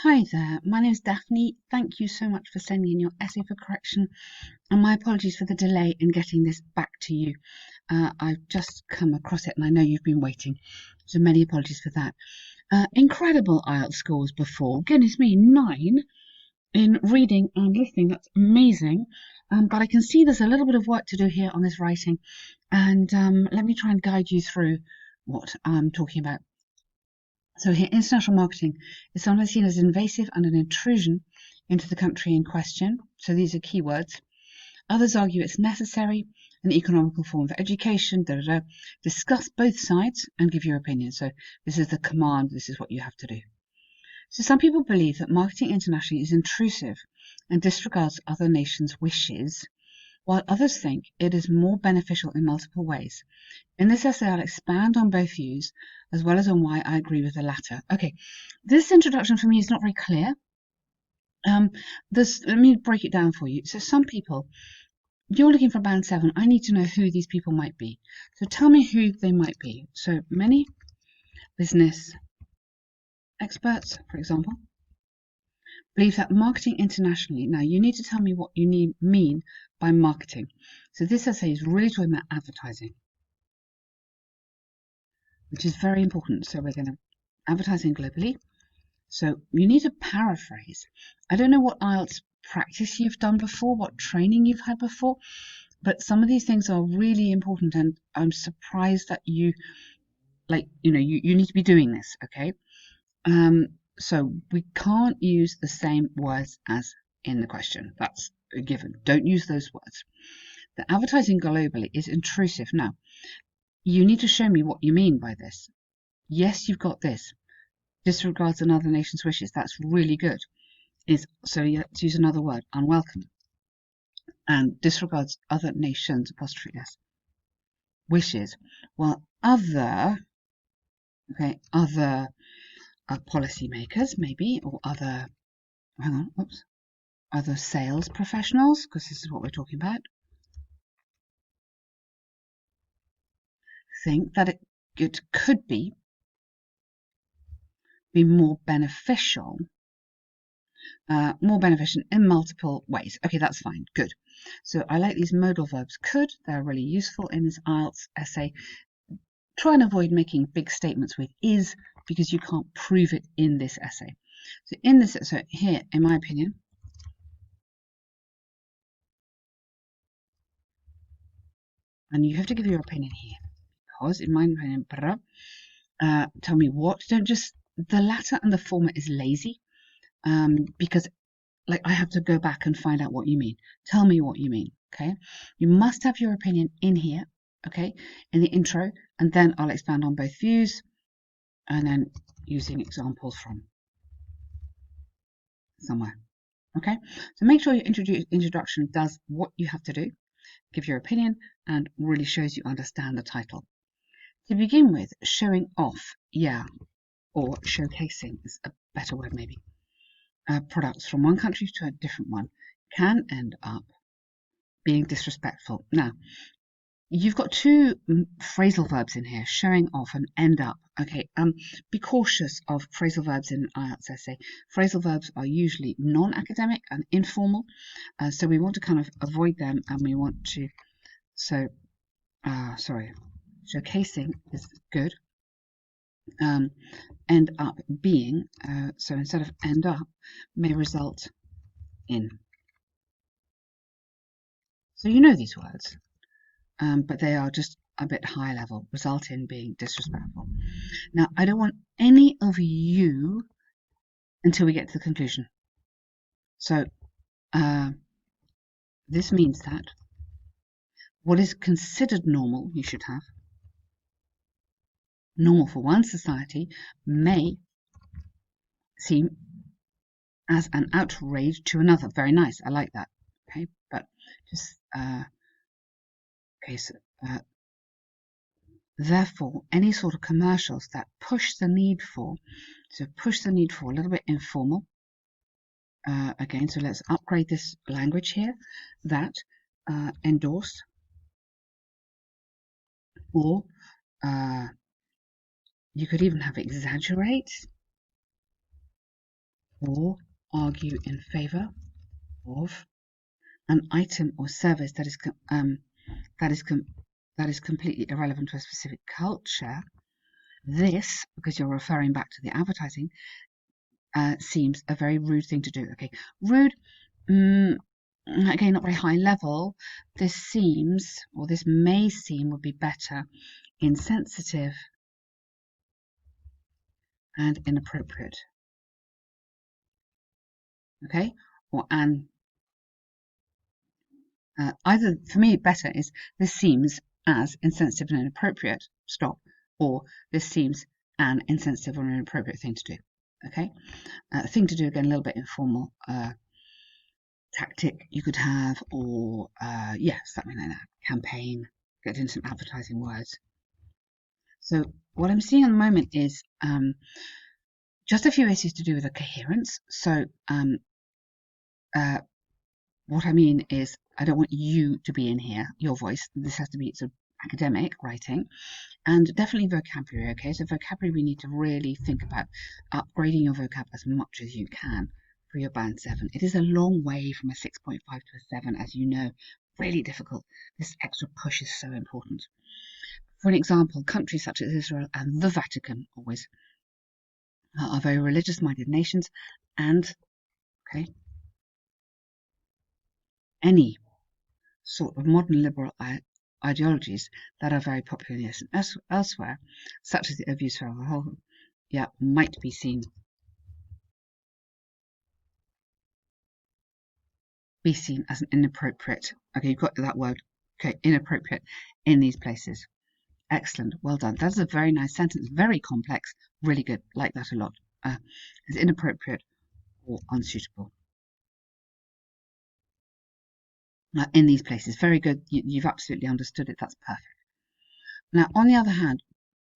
Hi there, my name is Daphne. Thank you so much for sending in your essay for correction, and my apologies for the delay in getting this back to you. I've just come across it and I know you've been waiting, so many apologies for that. Incredible IELTS scores before. Goodness me, 9 in reading and listening. That's amazing. But I can see there's a little bit of work to do here on this writing, and let me try and guide you through what I'm talking about. So here, international marketing is sometimes seen as invasive and an intrusion into the country in question. So these are keywords. Others argue it's necessary, an economical form of education, Discuss both sides and give your opinion. So this is the command, this is what you have to do. So some people believe that marketing internationally is intrusive and disregards other nations' wishes, while others think it is more beneficial in multiple ways. In this essay, I'll expand on both views, as well as on why I agree with the latter. Okay, this introduction for me is not very clear. Let me break it down for you. So some people, you're looking for band 7. I need to know who these people might be. So tell me who they might be. So many business experts, for example, believe that marketing internationally. Now, you need to tell me what you mean by marketing. So this essay is really talking about advertising, which is very important. So we're going to advertising globally. So you need to paraphrase. I don't know what IELTS practice you've done before, what training you've had before, but some of these things are really important, and I'm surprised that you need to be doing this, okay? So we can't use the same words as in the question. That's a given. Don't use those words. The advertising globally is intrusive. Now, you need to show me what you mean by this. Yes, you've got this. Disregards another nation's wishes. That's really good. So let's use another word, unwelcome. And disregards other nations, apostrophe s, wishes. While other policymakers maybe, or other, other sales professionals, because this is what we're talking about, think that it could be more beneficial in multiple ways. Okay, that's fine. Good. So I like these modal verbs could. They're really useful in this IELTS essay. Try and avoid making big statements with is, because you can't prove it in this essay. So here, in my opinion, and you have to give your opinion here, because in my opinion, tell me what. Don't just, the latter and the former is lazy, because like I have to go back and find out what you mean. Tell me what you mean, okay? You must have your opinion in here, okay, in the intro, and then I'll expand on both views, and then using examples from somewhere, okay? So make sure your introduction does what you have to do, give your opinion, and really shows you understand the title. To begin with, showing off, or showcasing is a better word maybe. Products from one country to a different one can end up being disrespectful. Now, you've got two phrasal verbs in here, showing off and end up. Okay, be cautious of phrasal verbs in IELTS essay. Phrasal verbs are usually non-academic and informal, so we want to kind of avoid them, and we want to. So, showcasing is good. End up being, so instead of end up, may result in. So you know these words, but they are just a bit high level, result in being disrespectful. Now, I don't want any of you until we get to the conclusion. So this means that what is considered normal, you should have, normal for one society, may seem as an outrage to another. Very nice, I like that. Okay, but just okay, so therefore, any sort of commercials that push the need for a little bit informal. Again, so let's upgrade this language here, that endorse, or you could even have exaggerate, or argue in favour of an item or service that is that is that is completely irrelevant to a specific culture. This, because you're referring back to the advertising, seems a very rude thing to do. Okay, rude. Again, not very high level. This seems, or this may seem, would be better. Insensitive and inappropriate. Okay, or either for me better is this seems as insensitive and inappropriate. Stop. Or this seems an insensitive or inappropriate thing to do. Okay, thing to do again, a little bit informal. Tactic you could have, or yeah, something like that. Campaign. Get into some advertising words. So what I'm seeing at the moment is just a few issues to do with the coherence. So what I mean is I don't want you to be in here, your voice. This has to be sort of academic writing, and definitely vocabulary. Okay, so vocabulary, we need to really think about upgrading your vocab as much as you can for your band 7. It is a long way from a 6.5 to a 7, as you know. Really difficult. This extra push is so important. For an example, countries such as Israel and the Vatican always are very religious-minded nations, and okay, any sort of modern liberal ideologies that are very popular elsewhere, such as the abuse of alcohol, yeah, might be seen as an inappropriate. Okay, you've got that word. Okay, inappropriate in these places. Excellent, well done. That's a very nice sentence. Very complex. Really good. Like that a lot. It's inappropriate or unsuitable. In these places, very good. You've absolutely understood it. That's perfect. Now, on the other hand,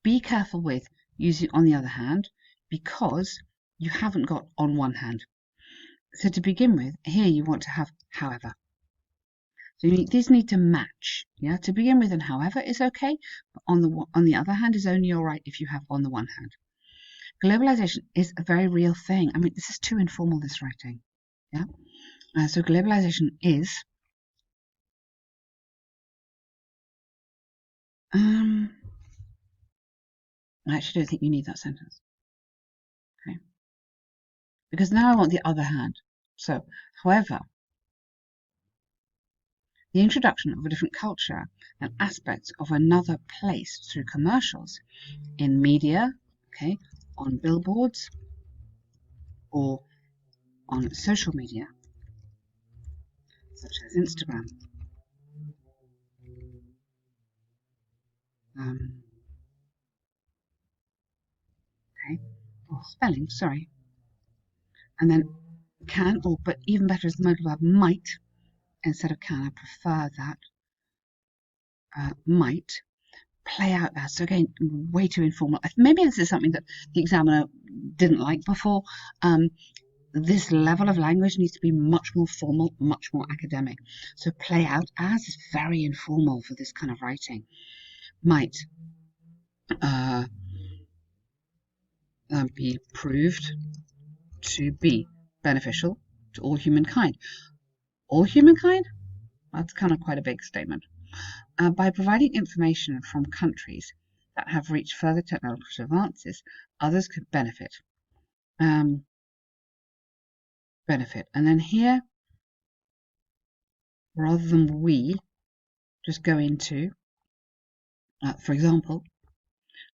be careful with using on the other hand, because you haven't got on one hand. So to begin with, here you want to have however. So these need to match. Yeah, to begin with, and however is okay, but on the other hand is only all right if you have on the one hand. Globalization is a very real thing. I mean, this is too informal, this writing. Yeah. So globalization is I actually don't think you need that sentence. Okay. Because now I want the other hand. So, however, the introduction of a different culture and aspects of another place through commercials in media, okay, on billboards or on social media, such as Instagram. Okay, or spelling, sorry. And then can, or but even better is the modal verb might instead of can. I prefer that. Might play out as. So again, way too informal. Maybe this is something that the examiner didn't like before. This level of language needs to be much more formal, much more academic. So play out as is very informal for this kind of writing. Might be proved to be beneficial to all humankind. All humankind? That's kind of quite a big statement. By providing information from countries that have reached further technological advances, others could benefit. Benefit. And then here, rather than we, just go into, for example,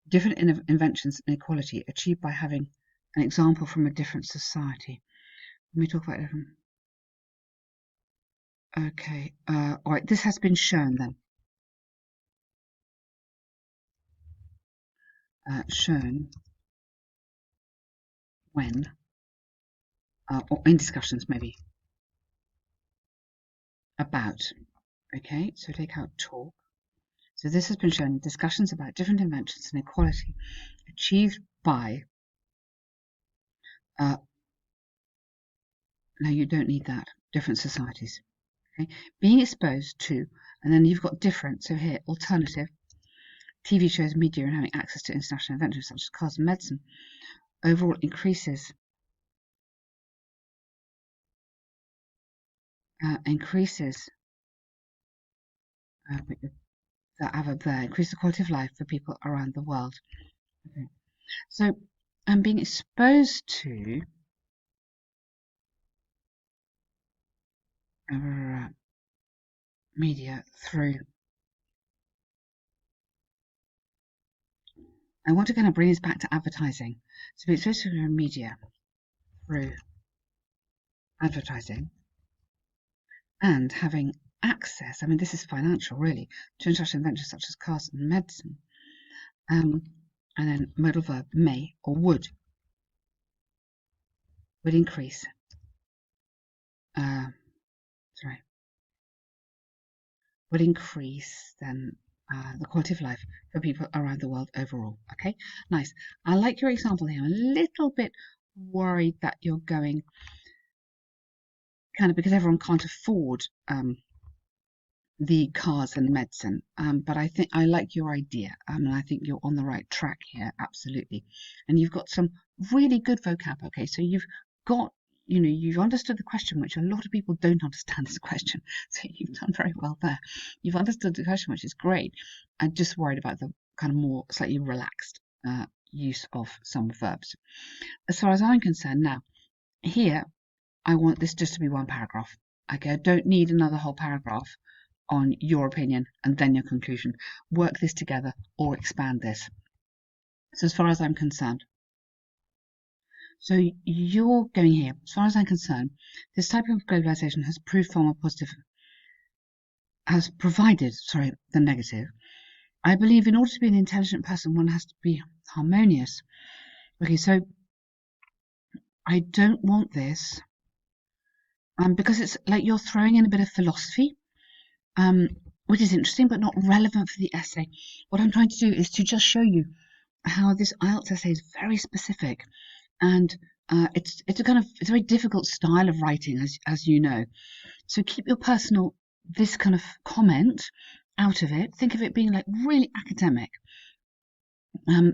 different inventions and equality achieved by having an example from a different society. Let me talk about different. Okay, all right, this has been shown then. Shown when, or in discussions maybe, about. Okay, so take out talk. So this has been shown in discussions about different inventions and equality achieved by, no, you don't need that, different societies. Okay, being exposed to, and then you've got different, so here, alternative, TV shows, media, and having access to international inventions such as cars and medicine, overall increases increases the adverb there, increase the quality of life for people around the world. Okay. So I'm being exposed to media through. I want to kind of bring this back to advertising. So be exposed to media through advertising and having access, I mean, this is financial really, to international ventures such as cars and medicine. And then modal verb may or would increase. Would increase then the quality of life for people around the world overall. Okay, nice. I like your example here. I'm a little bit worried that you're going kind of because everyone can't afford the cars and medicine. But I think I like your idea. And I think you're on the right track here, absolutely. And you've got some really good vocab. Okay, so you've got, you know, you've understood the question, which a lot of people don't understand as a question. So you've done very well there. You've understood the question, which is great. I'm just worried about the kind of more slightly relaxed use of some verbs. As far as I'm concerned now, here, I want this just to be one paragraph. Okay, I don't need another whole paragraph on your opinion and then your conclusion. Work this together or expand this. So as far as I'm concerned, so you're going here, as far as I'm concerned, this type of globalization has proved far more positive, has provided, the negative. I believe in order to be an intelligent person, one has to be harmonious. Okay, so I don't want this because it's like you're throwing in a bit of philosophy, which is interesting but not relevant for the essay. What I'm trying to do is to just show you how this IELTS essay is very specific, and it's a very difficult style of writing, as you know. So keep your personal this kind of comment out of it. Think of it being like really academic.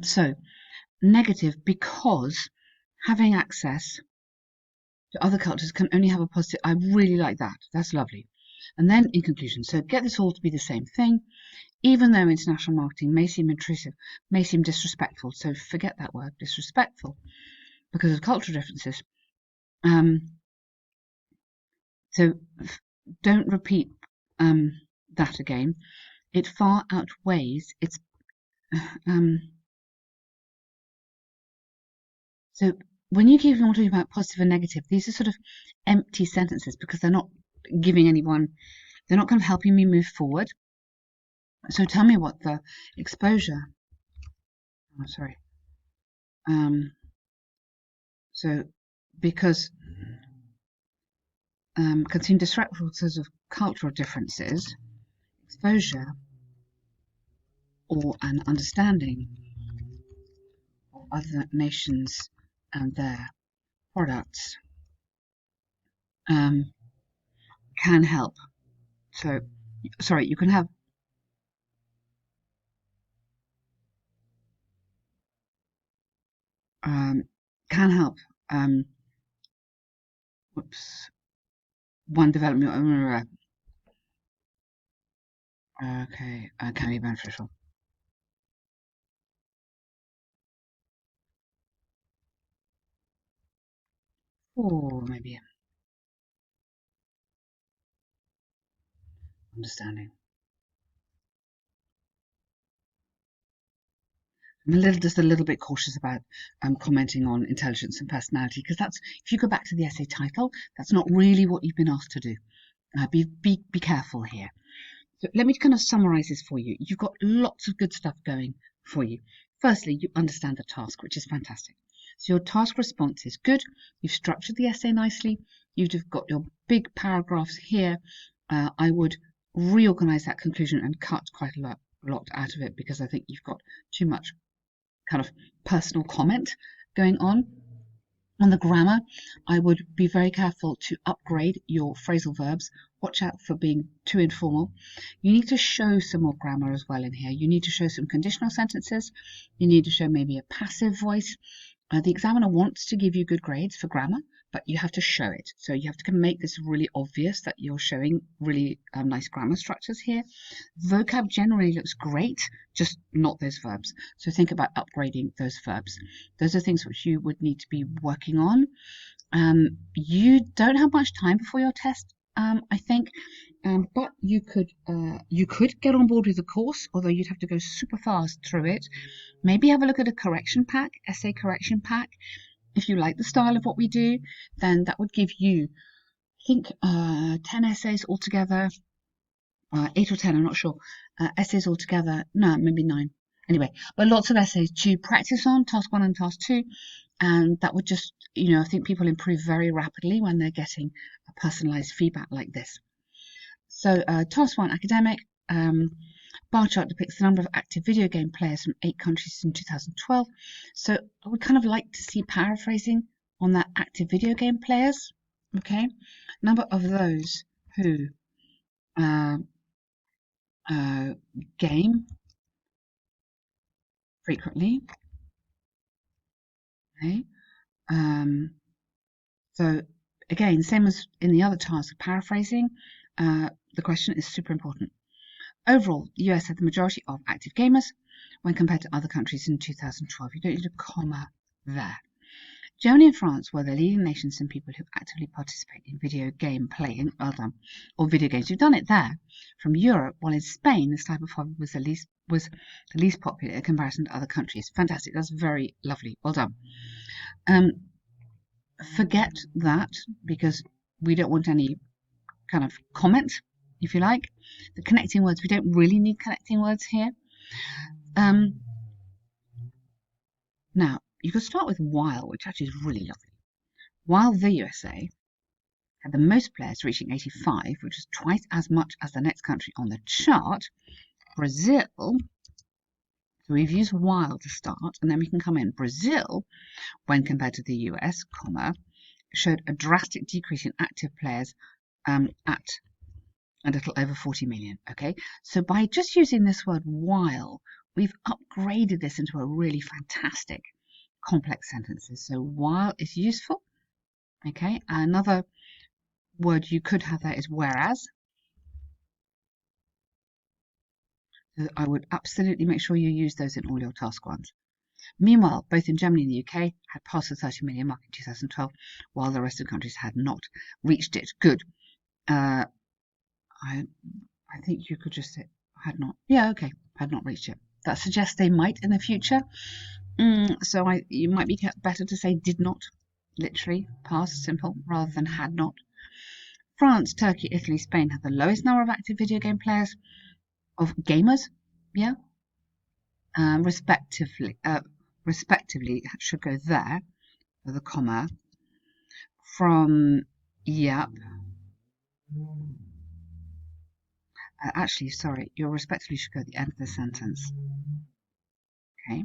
So negative because having access to other cultures can only have a positive. I really like that. That's lovely. And then in conclusion, so get this all to be the same thing. Even though international marketing may seem intrusive, may seem disrespectful, so forget that word, disrespectful, because of cultural differences. So don't repeat that again. It far outweighs its. So when you keep on talking about positive and negative, these are sort of empty sentences because they're not giving anyone, they're not kind of helping me move forward. So tell me what the exposure. Oh, sorry. So because can seem disrespectful because of cultural differences, exposure or an understanding of other nations and their products can help. So, sorry, you can have can help. Whoops. One development. Okay, can be beneficial. Or maybe understanding. I'm just a little bit cautious about commenting on intelligence and personality because that's, if you go back to the essay title, that's not really what you've been asked to do. Be careful here. So let me kind of summarize this for you. You've got lots of good stuff going for you. Firstly, you understand the task, which is fantastic. So your task response is good. You've structured the essay nicely. You've got your big paragraphs here. I would reorganize that conclusion and cut quite a lot out of it because I think you've got too much kind of personal comment going on. On the grammar, I would be very careful to upgrade your phrasal verbs. Watch out for being too informal. You need to show some more grammar as well in here. You need to show some conditional sentences. You need to show maybe a passive voice. The examiner wants to give you good grades for grammar, but you have to show it. So you have to make this really obvious that you're showing really nice grammar structures here. Vocab generally looks great, just not those verbs. So think about upgrading those verbs. Those are things which you would need to be working on. You don't have much time before your test, I think, but you could get on board with the course, although you'd have to go super fast through it. Maybe have a look at a correction pack, essay correction pack. If you like the style of what we do, then that would give you, I think, 10 essays altogether, 8 or 10, I'm not sure, essays altogether. No, maybe 9. Anyway, but lots of essays to practice on, task 1 and task 2. And that would just, I think people improve very rapidly when they're getting a personalized feedback like this. So task 1, academic. Bar chart depicts the number of active video game players from 8 countries in 2012. So I would kind of like to see paraphrasing on that active video game players. Okay, number of those who game frequently. Okay. So again, same as in the other task, paraphrasing. The question is super important. Overall, the US had the majority of active gamers when compared to other countries in 2012. You don't need a comma there. Germany and France were the leading nations in people who actively participate in video game playing, or video games. You've done it there. From Europe, while in Spain, this type of hobby was the least popular in comparison to other countries. Fantastic. That's very lovely. Well done. Forget that, because we don't want any kind of comment, if you like. The connecting words, we don't really need connecting words here. Now, you could start with while, which actually is really lovely. While the USA had the most players, reaching 85, which is twice as much as the next country on the chart, Brazil, so we've used while to start, and then we can come in. Brazil, when compared to the US, showed a drastic decrease in active players at a little over 40 million. Okay, so by just using this word while, we've upgraded this into a really fantastic complex sentences. So while is useful. Okay, another word you could have there is whereas. So I would absolutely make sure you use those in all your task ones. Meanwhile, both in Germany and the UK had passed the 30 million mark in 2012, while the rest of the countries had not reached it. Good. I think you could just say had not. Yeah, okay, had not reached it. That suggests they might in the future. So you might be better to say did not, literally, past simple, rather than had not. France, Turkey, Italy, Spain had the lowest number of active video game players, of gamers, yeah, respectively, should go there, with a comma, from, yep, actually, sorry, your respectively should go at the end of the sentence. Okay.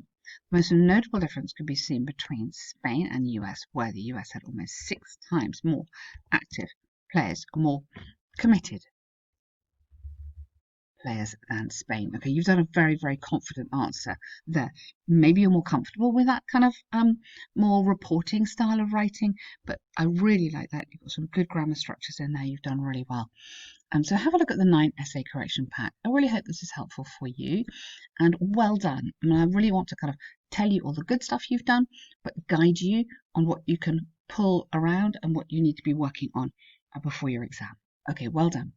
The most notable difference could be seen between Spain and US, where the US had almost 6 times more active players, more committed players than Spain. Okay, you've done a very, very confident answer there. Maybe you're more comfortable with that kind of more reporting style of writing, but I really like that. You've got some good grammar structures in there. You've done really well. So have a look at the 9 essay correction pack. I really hope this is helpful for you, and well done. I mean, I really want to kind of tell you all the good stuff you've done, but guide you on what you can pull around and what you need to be working on before your exam. Okay, well done.